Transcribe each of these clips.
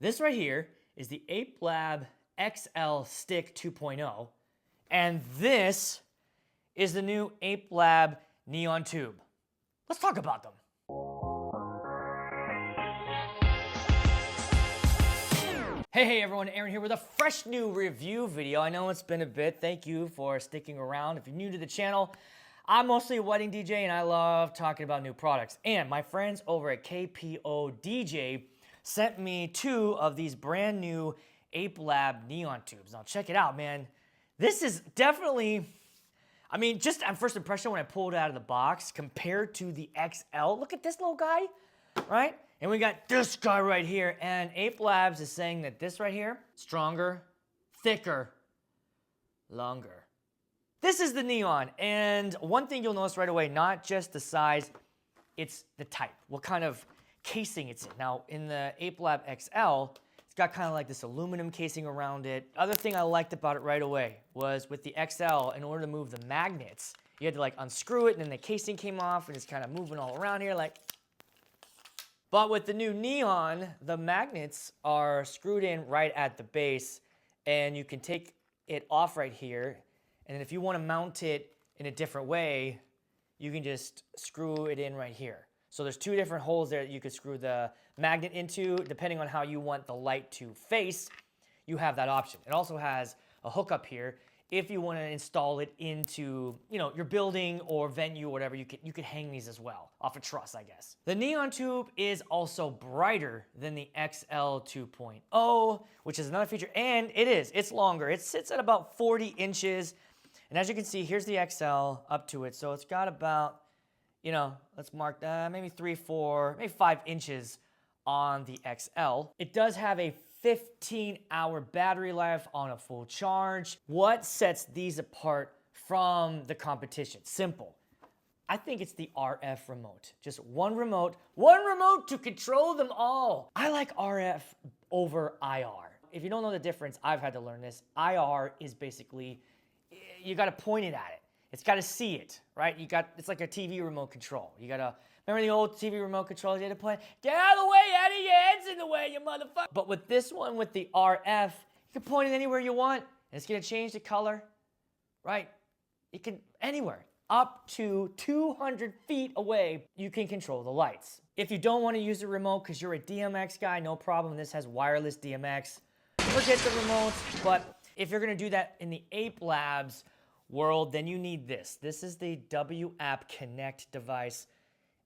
This right here is the Ape Lab XL Stick 2.0, and this is the new Ape Lab Neon Tube. Let's talk about them. Hey everyone, Aaron here with a fresh new review video. I know it's been a bit. Thank you for sticking around. If you're new to the channel, I'm mostly a wedding DJ and I love talking about new products. And my friends over at KPO DJ sent me 2 of these brand new Ape Lab Neon Tubes. Now check it out, man. This is definitely, I mean, just at first impression when I pulled it out of the box compared to the XL, look at this little guy, right? And we got this guy right here, and Ape Labs is saying that this right here, stronger, thicker, longer. This is the Neon, and one thing you'll notice right away, not just the size, it's the type, what kind of casing it's in. Now, in the Ape Lab XL, it's got kind of like this aluminum casing around it. Other thing I liked about it right away was with the XL, in order to move the magnets, you had to like unscrew it, and then the casing came off, and it's kind of moving all around here like. But with the new Neon, the magnets are screwed in right at the base, and you can take it off right here. And if you want to mount it in a different way, you can just screw it in right here. So there's 2 different holes there that you could screw the magnet into. Depending on how you want the light to face, you have that option. It also has a hookup here. If you want to install it into, your building or venue or whatever, you could hang these as well off a truss, I guess. The Neon Tube is also brighter than the XL 2.0, which is another feature, and it's longer. It sits at about 40 inches, and as you can see, here's the XL up to it, so it's got about, let's mark maybe 3, 4, maybe 5 inches on the XL. It does have a 15-hour battery life on a full charge. What sets these apart from the competition? Simple. I think it's the RF remote. Just one remote to control them all. I like RF over IR. If you don't know the difference, I've had to learn this. IR is basically, you gotta point it at it. It's gotta see it, right? It's like a TV remote control. Remember the old TV remote controls you had to point? Get out of the way, Eddie, your head's in the way, you motherfucker. But with this one, with the RF, you can point it anywhere you want, and it's gonna change the color, right? It can, anywhere. Up to 200 feet away, you can control the lights. If you don't wanna use the remote because you're a DMX guy, no problem, this has wireless DMX. Forget the remote, but if you're gonna do that in the Ape Labs world, then you need this. This is the WAP Connect device.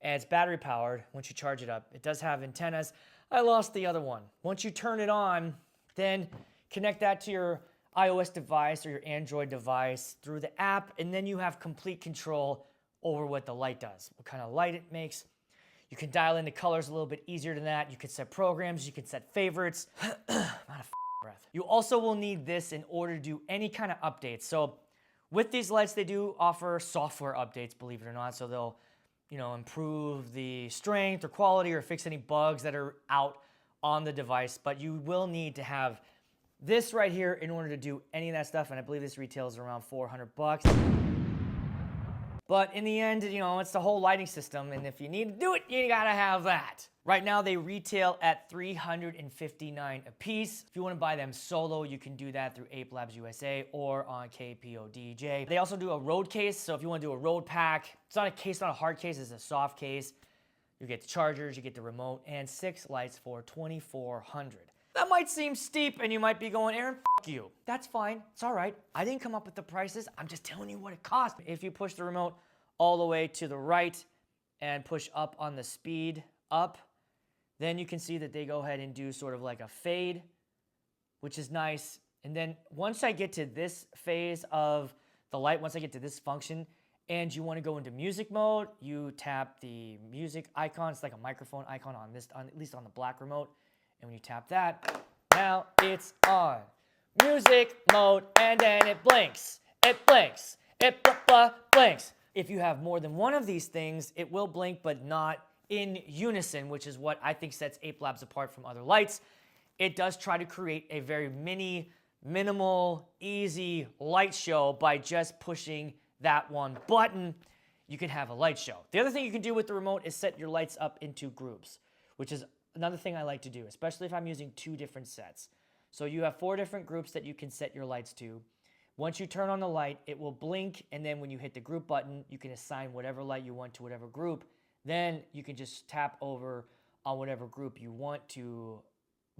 And it's battery powered once you charge it up. It does have antennas. I lost the other one. Once you turn it on, then connect that to your iOS device or your Android device through the app, and then you have complete control over what the light does, what kind of light it makes. You can dial in the colors a little bit easier than that. You can set programs, you can set favorites. I'm out of breath. You also will need this in order to do any kind of updates. So with these lights, they do offer software updates, believe it or not. So they'll improve the strength or quality or fix any bugs that are out on the device. But you will need to have this right here in order to do any of that stuff. And I believe this retails around $400. But in the end, it's the whole lighting system. And if you need to do it, you gotta have that. Right now, they retail at $359 a piece. If you want to buy them solo, you can do that through Ape Labs USA or on KPO DJ. They also do a road case, so if you want to do a road pack, it's not a case, not a hard case, it's a soft case. You get the chargers, you get the remote, and 6 lights for $2,400. That might seem steep, and you might be going, Aaron, f you. That's fine, it's all right. I didn't come up with the prices, I'm just telling you what it costs. If you push the remote all the way to the right and push up on the speed up, then you can see that they go ahead and do sort of like a fade, which is nice. And then once I get to this phase of the light, once I get to this function, and you want to go into music mode, you tap the music icon. It's like a microphone icon on this, at least on the black remote. And when you tap that, now it's on music mode, and then it blinks. It blinks. It blinks. If you have more than one of these things, it will blink, but not in unison, which is what I think sets Ape Labs apart from other lights. It does try to create a very minimal, easy light show by just pushing that one button. You can have a light show. The other thing you can do with the remote is set your lights up into groups, which is another thing I like to do, especially if I'm using 2 different sets. So you have 4 different groups that you can set your lights to. Once you turn on the light, it will blink, and then when you hit the group button, you can assign whatever light you want to whatever group. Then you can just tap over on whatever group you want to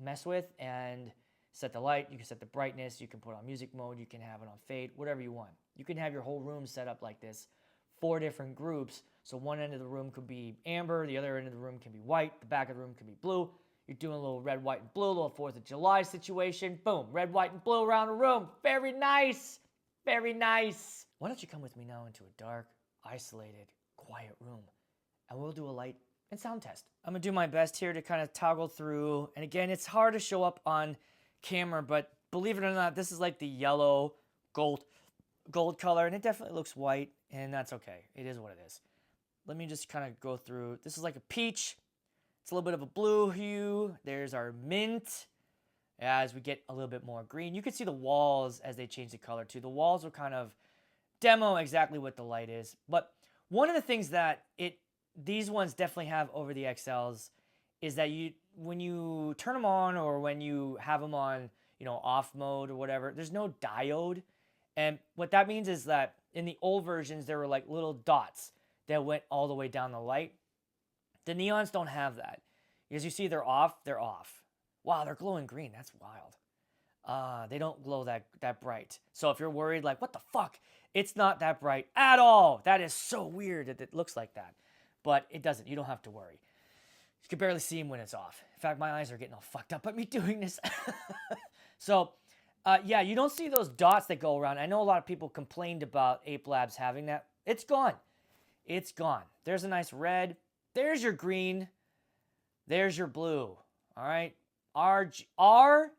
mess with and set the light. You can set the brightness, you can put on music mode, you can have it on fade, whatever you want. You can have your whole room set up like this, 4 different groups. So one end of the room could be amber, the other end of the room can be white, the back of the room can be blue. You're doing a little red, white, and blue, a little 4th of July situation. Boom, red, white, and blue around the room. Very nice, very nice. Why don't you come with me now into a dark, isolated, quiet room, and we'll do a light and sound test. I'm gonna do my best here to kind of toggle through. And again, it's hard to show up on camera, but believe it or not, this is like the yellow gold color, and it definitely looks white, and that's okay. It is what it is. Let me just kind of go through. This is like a peach. It's a little bit of a blue hue. There's our mint. As we get a little bit more green, you can see the walls as they change the color too. The walls will kind of demo exactly what the light is. But one of the things that these ones definitely have over the XLs is that when you turn them on or when you have them on, off mode or whatever, there's no diode. And what that means is that in the old versions, there were like little dots that went all the way down the light. The neons don't have that. As you see, they're off. Wow, they're glowing green. That's wild. They don't glow that bright. So if you're worried, like, what the fuck? It's not that bright at all. That is so weird that it looks like that. But it doesn't. You don't have to worry. You can barely see them when it's off. In fact, my eyes are getting all fucked up by me doing this. So, yeah, you don't see those dots that go around. I know a lot of people complained about Ape Labs having that. It's gone. It's gone. There's a nice red. There's your green. There's your blue. All right. RGB.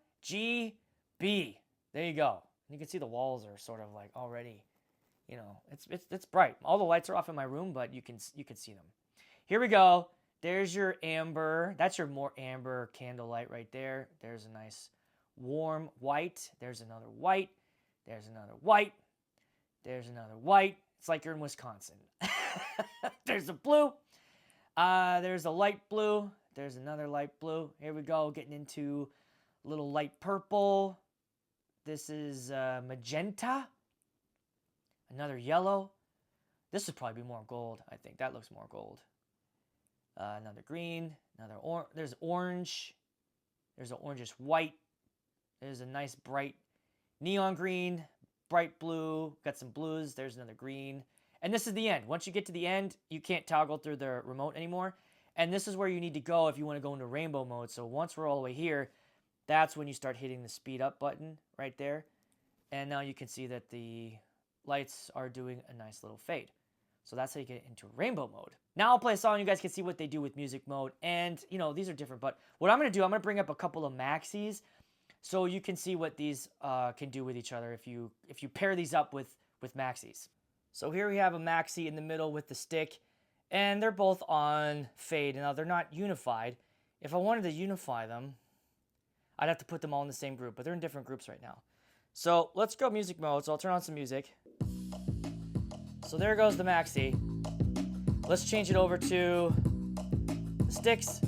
There you go. You can see the walls are sort of like already, it's bright. All the lights are off in my room, but you can see them. Here we go. There's your amber. That's your more amber candlelight right there. There's a nice warm white. There's another white. There's another white. There's another white. It's like you're in Wisconsin. There's a blue. There's a light blue. There's another light blue. Here we go, getting into a little light purple. This is magenta. Another yellow. This would probably be more gold, I think. That looks more gold. Another green. There's orange. There's an orangish white. There's a nice bright neon green, bright blue. Got some blues. There's another green. And this is the end. Once you get to the end, you can't toggle through the remote anymore. And this is where you need to go if you want to go into rainbow mode. So once we're all the way here, that's when you start hitting the speed up button right there. And now you can see that the lights are doing a nice little fade. So that's how you get into rainbow mode. Now I'll play a song. You guys can see what they do with music mode. And, these are different. But what I'm going to do, I'm going to bring up a couple of maxis so you can see what these can do with each other if you pair these up with maxis. So here we have a maxi in the middle with the stick. And they're both on fade. Now, they're not unified. If I wanted to unify them, I'd have to put them all in the same group. But they're in different groups right now. So let's go music mode. So I'll turn on some music. So there goes the maxi. Let's change it over to the sticks.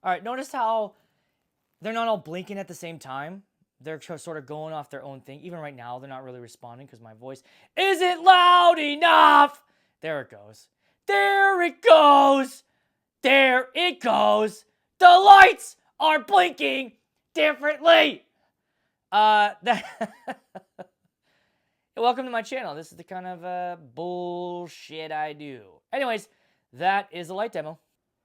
All right, notice how they're not all blinking at the same time. They're sort of going off their own thing. Even right now, they're not really responding because my voice isn't loud enough. There it goes. There it goes. There it goes. The lights are blinking differently. Welcome to my channel. This is the kind of bullshit I do. Anyways, that is a light demo.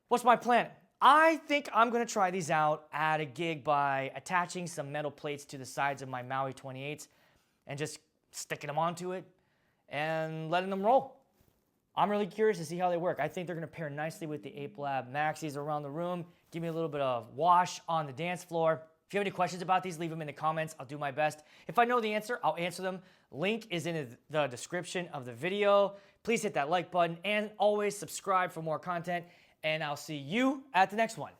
What's my plan? I think I'm going to try these out at a gig by attaching some metal plates to the sides of my Maui 28s and just sticking them onto it and letting them roll. I'm really curious to see how they work. I think they're gonna pair nicely with the Ape Lab Maxis around the room. Give me a little bit of wash on the dance floor. If you have any questions about these, leave them in the comments. I'll do my best. If I know the answer, I'll answer them. Link is in the description of the video. Please hit that like button and always subscribe for more content. And I'll see you at the next one.